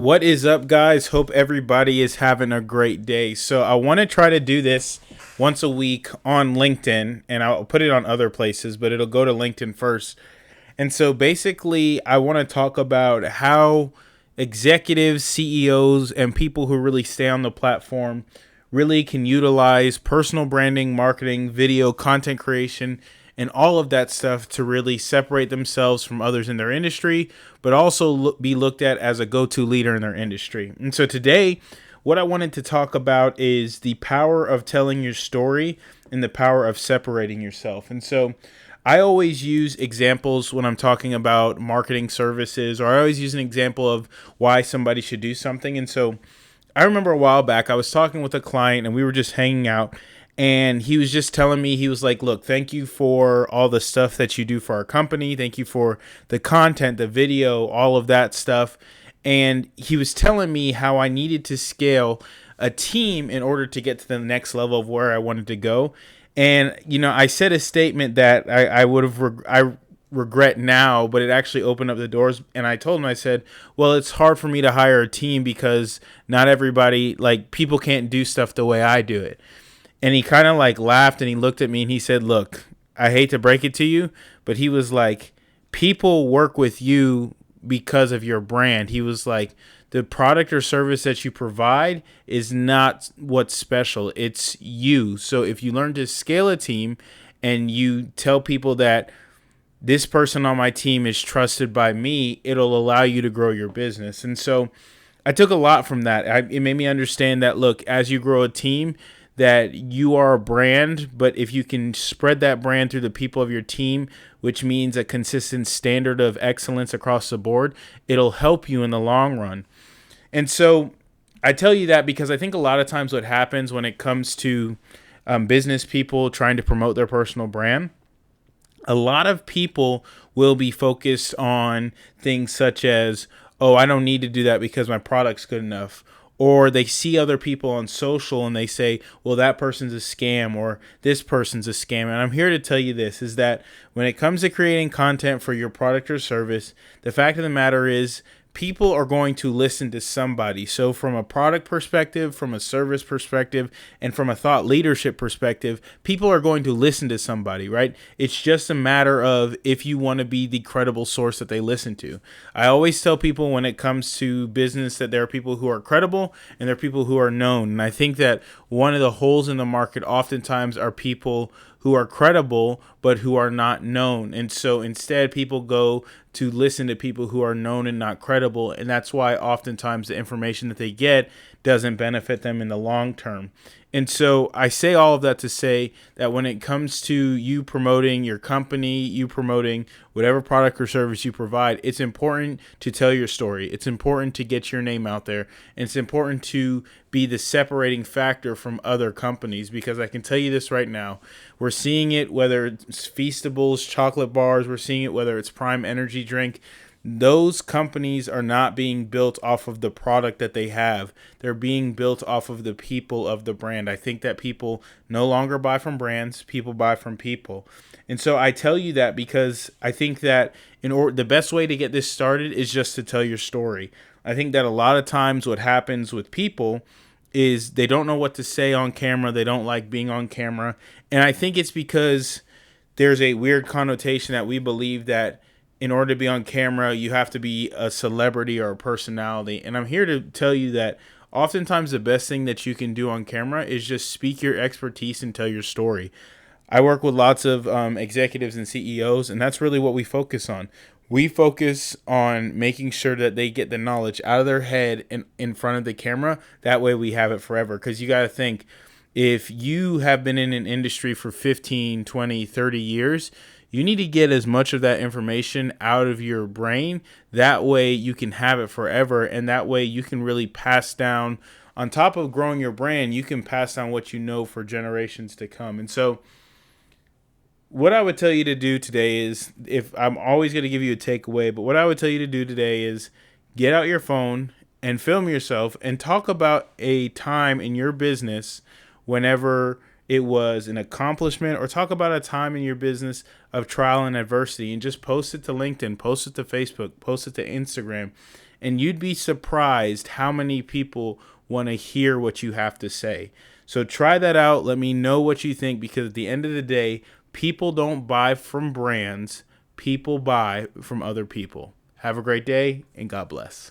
What is up, guys? Hope everybody is having a great day. So, I want to try to do this once a week on LinkedIn, and I'll put it on other places, but it'll go to LinkedIn first. And so, basically, I want to talk about how executives, CEOs, and people who really stay on the platform really can utilize personal branding, marketing, video, content creation, and all of that stuff to really separate themselves from others in their industry, but also be looked at as a go-to leader in their industry. And so today, what I wanted to talk about is the power of telling your story and the power of separating yourself. And so I always use examples when I'm talking about marketing services, or I always use an example of why somebody should do something. And so I remember a while back, I was talking with a client and we were just hanging out. And he was just telling me, he was like, look, thank you for all the stuff that you do for our company. Thank you for the content, the video, all of that stuff. And he was telling me how I needed to scale a team in order to get to the next level of where I wanted to go. And, I said a statement that I would have, I regret now, but it actually opened up the doors. And I told him, I said, well, it's hard for me to hire a team because not everybody, like, people can't do stuff the way I do it. And he kind of like laughed and he looked at me and he said, look, I hate to break it to you, but he was like, people work with you because of your brand. He was like, the product or service that you provide is not what's special. It's you. So if you learn to scale a team and you tell people that this person on my team is trusted by me, it'll allow you to grow your business. And so I took a lot from that. It made me understand that, look, as you grow a team, that you are a brand, but if you can spread that brand through the people of your team, which means a consistent standard of excellence across the board, it'll help you in the long run. And so I tell you that because I think a lot of times what happens when it comes to business people trying to promote their personal brand, a lot of people will be focused on things such as, oh, I don't need to do that because my product's good enough. Or they see other people on social and they say, well, that person's a scam or this person's a scam. And I'm here to tell you this, is that when it comes to creating content for your product or service, the fact of the matter is people are going to listen to somebody. So from a product perspective, from a service perspective, and from a thought leadership perspective, people are going to listen to somebody, right? It's just a matter of if you want to be the credible source that they listen to. I always tell people when it comes to business that there are people who are credible and there are people who are known. And I think that one of the holes in the market oftentimes are people who are credible but who are not known. And so instead people go to listen to people who are known and not credible, and that's why oftentimes the information that they get doesn't benefit them in the long term. And so I say all of that to say that when it comes to you promoting your company, you promoting whatever product or service you provide, it's important to tell your story. It's important to get your name out there. And it's important to be the separating factor from other companies, because I can tell you this right now. We're seeing it whether it's Feastables, chocolate bars, we're seeing it whether it's Prime Energy drink. Those companies are not being built off of the product that they have. They're being built off of the people of the brand. I think that people no longer buy from brands, people buy from people. And so I tell you that because I think that the best way to get this started is just to tell your story. I think that a lot of times what happens with people is they don't know what to say on camera. They don't like being on camera. And I think it's because there's a weird connotation that we believe that in order to be on camera, you have to be a celebrity or a personality. And I'm here to tell you that oftentimes the best thing that you can do on camera is just speak your expertise and tell your story. I work with lots of executives and CEOs, and that's really what we focus on. We focus on making sure that they get the knowledge out of their head and in front of the camera. That way we have it forever. Because you got to think, if you have been in an industry for 15, 20, 30 years, you need to get as much of that information out of your brain. That way you can have it forever. And that way you can really pass down, on top of growing your brand, you can pass down what you know for generations to come. And so what I would tell you to do today is, if I'm always going to give you a takeaway, but what I would tell you to do today is get out your phone and film yourself and talk about a time in your business whenever it was an accomplishment, or talk about a time in your business of trial and adversity, and just post it to LinkedIn, post it to Facebook, post it to Instagram, and you'd be surprised how many people want to hear what you have to say. So try that out. Let me know what you think, because at the end of the day, people don't buy from brands. People buy from other people. Have a great day, and God bless.